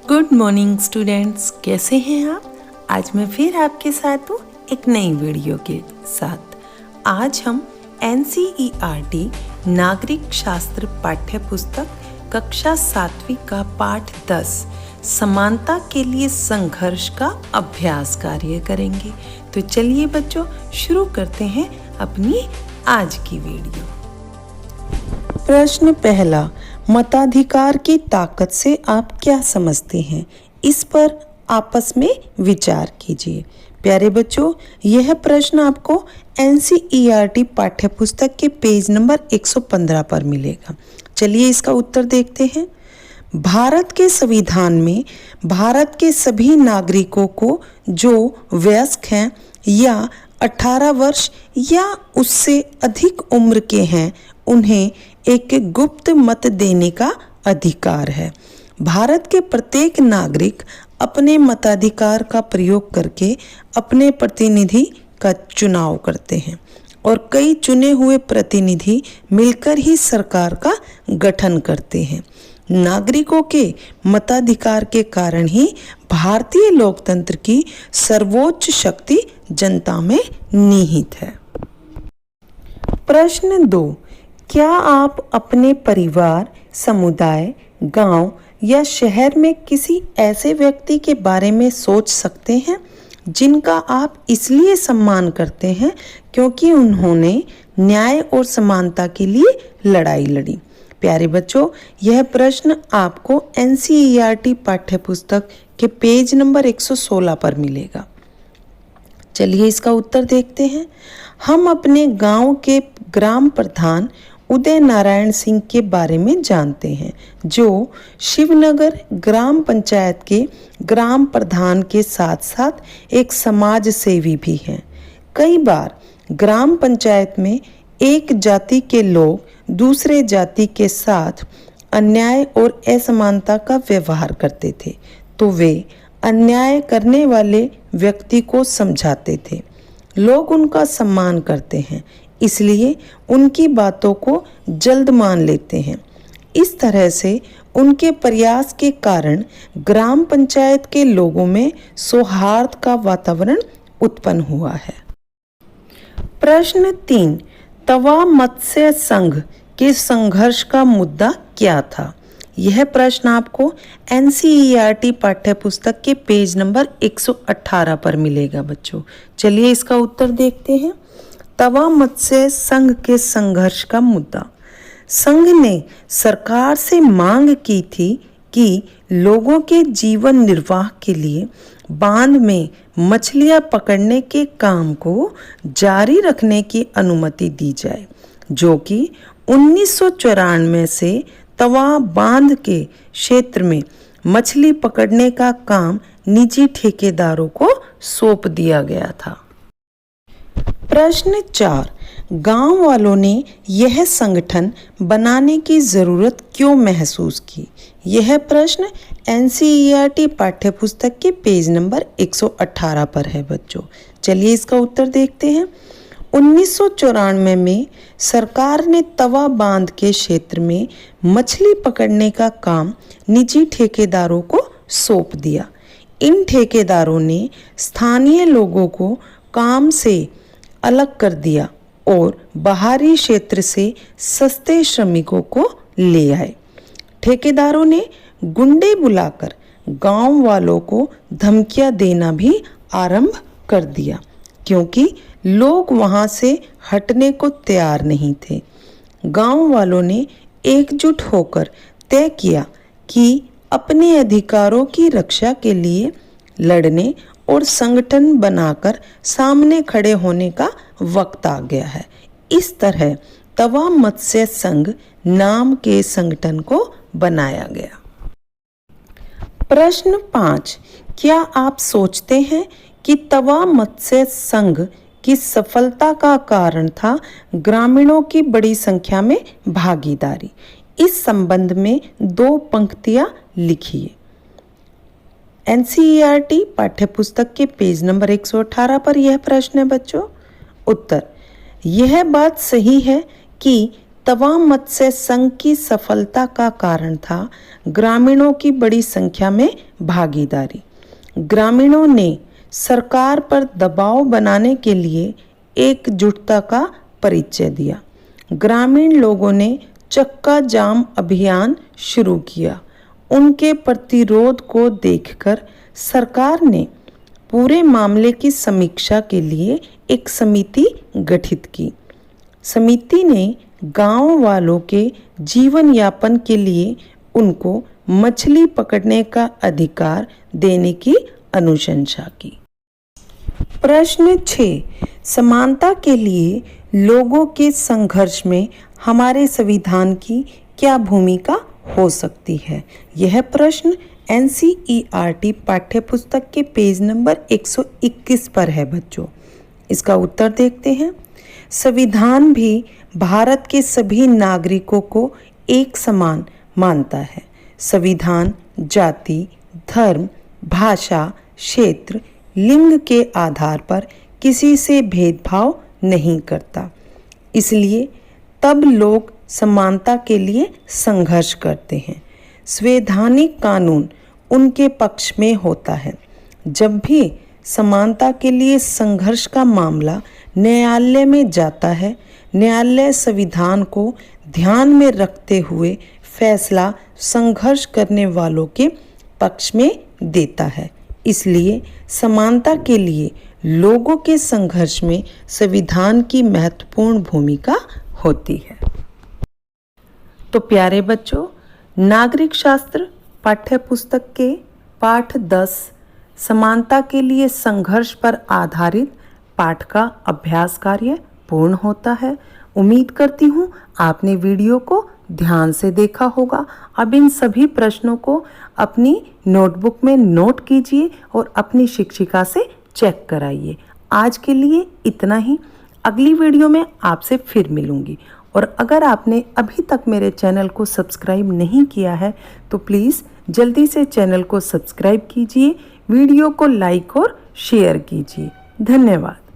Good morning students, कैसे हैं आप। आज मैं फिर आपके साथ हूँ एक नई वीडियो के साथ। आज हम NCERT नागरिक शास्त्र पाठ्य पुस्तक कक्षा 7वीं का पाठ 10 समानता के लिए संघर्ष का अभ्यास कार्य करेंगे। तो चलिए बच्चों, शुरू करते हैं अपनी आज की वीडियो। प्रश्न पहला, मताधिकार की ताकत से आप क्या समझते हैं? इस पर आपस में विचार कीजिए। प्यारे बच्चों, यह प्रश्न आपको NCERT पाठ्यपुस्तक के पेज नंबर 115 पर मिलेगा। चलिए इसका उत्तर देखते हैं। भारत के संविधान में भारत के सभी नागरिकों को जो वयस्क हैं या 18 वर्ष या उससे अधिक उम्र के हैं, उन्हें एक गुप्त मत देने का अधिकार है। भारत के प्रत्येक नागरिक अपने मताधिकार का प्रयोग करके अपने प्रतिनिधि का चुनाव करते हैं और कई चुने हुए प्रतिनिधि मिलकर ही सरकार का गठन करते हैं। नागरिकों के मताधिकार के कारण ही भारतीय लोकतंत्र की सर्वोच्च शक्ति जनता में निहित है। प्रश्न 2, क्या आप अपने परिवार, समुदाय, गांव या शहर में किसी ऐसे व्यक्ति के बारे में सोच सकते हैं जिनका आप इसलिए सम्मान करते हैं क्योंकि उन्होंने न्याय और समानता के लिए लड़ाई लड़ी? प्यारे बच्चों, यह प्रश्न आपको NCERT पाठ्यपुस्तक के पेज नंबर 116 पर मिलेगा। चलिए इसका उत्तर देखते हैं। हम अपने गांव के ग्राम प्रधान उदय नारायण सिंह के बारे में जानते हैं, जो शिवनगर ग्राम पंचायत के ग्राम प्रधान के साथ साथ एक समाज सेवी भी हैं। कई बार ग्राम पंचायत में एक जाति के लोग दूसरे जाति के साथ अन्याय और असमानता का व्यवहार करते थे, तो वे अन्याय करने वाले व्यक्ति को समझाते थे। लोग उनका सम्मान करते हैं, इसलिए उनकी बातों को जल्द मान लेते हैं। इस तरह से उनके प्रयास के कारण ग्राम पंचायत के लोगों में सौहार्द का वातावरण उत्पन्न हुआ है। प्रश्न 3, तवा मत्स्य संघ के संघर्ष का मुद्दा क्या था? यह प्रश्न आपको NCERT पाठ्यपुस्तक के पेज नंबर 118 पर मिलेगा बच्चों। चलिए इसका उत्तर देखते हैं। तवा मत्स्य संघ के संघर्ष का मुद्दा, संघ ने सरकार से मांग की थी कि लोगों के जीवन निर्वाह के लिए बांध में मछलियां पकड़ने के काम को जारी रखने की अनुमति दी जाए, जो कि 1994 से तवा बांध के क्षेत्र में मछली पकड़ने का काम निजी ठेकेदारों को सौंप दिया गया था। प्रश्न 4, गांव वालों ने यह संगठन बनाने की जरूरत क्यों महसूस की? यह प्रश्न NCERT पाठ्यपुस्तक के पेज नंबर 118 पर है बच्चों। चलिए इसका उत्तर देखते हैं। 1994 में सरकार ने तवा बांध के क्षेत्र में मछली पकड़ने का काम निजी ठेकेदारों को सौंप दिया। इन ठेकेदारों ने स्थानीय लोगों को काम से अलग कर दिया और बाहरी क्षेत्र से सस्ते श्रमिकों को ले आए। ठेकेदारों ने गुंडे बुलाकर गांव वालों को धमकियां देना भी आरंभ कर दिया, क्योंकि लोग वहां से हटने को तैयार नहीं थे। गांव वालों ने एकजुट होकर तय किया कि अपने अधिकारों की रक्षा के लिए लड़ने और संगठन बनाकर सामने खड़े होने का वक्त आ गया है। इस तरह तवा मत्स्य संघ नाम के संगठन को बनाया गया। प्रश्न 5, क्या आप सोचते हैं कि तवा मत्स्य संघ की सफलता का कारण था ग्रामीणों की बड़ी संख्या में भागीदारी? इस संबंध में 2 पंक्तियां लिखिए। NCERT पाठ्यपुस्तक के पेज नंबर 118 पर यह प्रश्न है बच्चों। उत्तर, यह बात सही है कि तवा मत्स्य संघ की सफलता का कारण था ग्रामीणों की बड़ी संख्या में भागीदारी। ग्रामीणों ने सरकार पर दबाव बनाने के लिए एकजुटता का परिचय दिया। ग्रामीण लोगों ने चक्का जाम अभियान शुरू किया। उनके प्रतिरोध को देखकर सरकार ने पूरे मामले की समीक्षा के लिए एक समिति गठित की। समिति ने गांव वालों के जीवन यापन के लिए उनको मछली पकड़ने का अधिकार देने की अनुशंसा की। प्रश्न 6, समानता के लिए लोगों के संघर्ष में हमारे संविधान की क्या भूमिका हो सकती है? यह प्रश्न NCERT पाठ्यपुस्तक के पेज नंबर 121 पर है बच्चों। इसका उत्तर देखते हैं। संविधान भी भारत के सभी नागरिकों को एक समान मानता है। संविधान जाति, धर्म, भाषा, क्षेत्र, लिंग के आधार पर किसी से भेदभाव नहीं करता। इसलिए तब लोग समानता के लिए संघर्ष करते हैं। संवैधानिक कानून उनके पक्ष में होता है। जब भी समानता के लिए संघर्ष का मामला न्यायालय में जाता है, न्यायालय संविधान को ध्यान में रखते हुए फैसला संघर्ष करने वालों के पक्ष में देता है। इसलिए समानता के लिए लोगों के संघर्ष में संविधान की महत्वपूर्ण भूमिका होती है। तो प्यारे बच्चों, नागरिक शास्त्र पाठ्यपुस्तक के पाठ 10 समानता के लिए संघर्ष पर आधारित पाठ का अभ्यास कार्य पूर्ण होता है। उम्मीद करती हूँ आपने वीडियो को ध्यान से देखा होगा। अब इन सभी प्रश्नों को अपनी नोटबुक में नोट कीजिए और अपनी शिक्षिका से चेक कराइए। आज के लिए इतना ही। अगली वीडियो में आपसे फिर मिलूंगी। और अगर आपने अभी तक मेरे चैनल को सब्सक्राइब नहीं किया है तो प्लीज़ जल्दी से चैनल को सब्सक्राइब कीजिए, वीडियो को लाइक और शेयर कीजिए। धन्यवाद।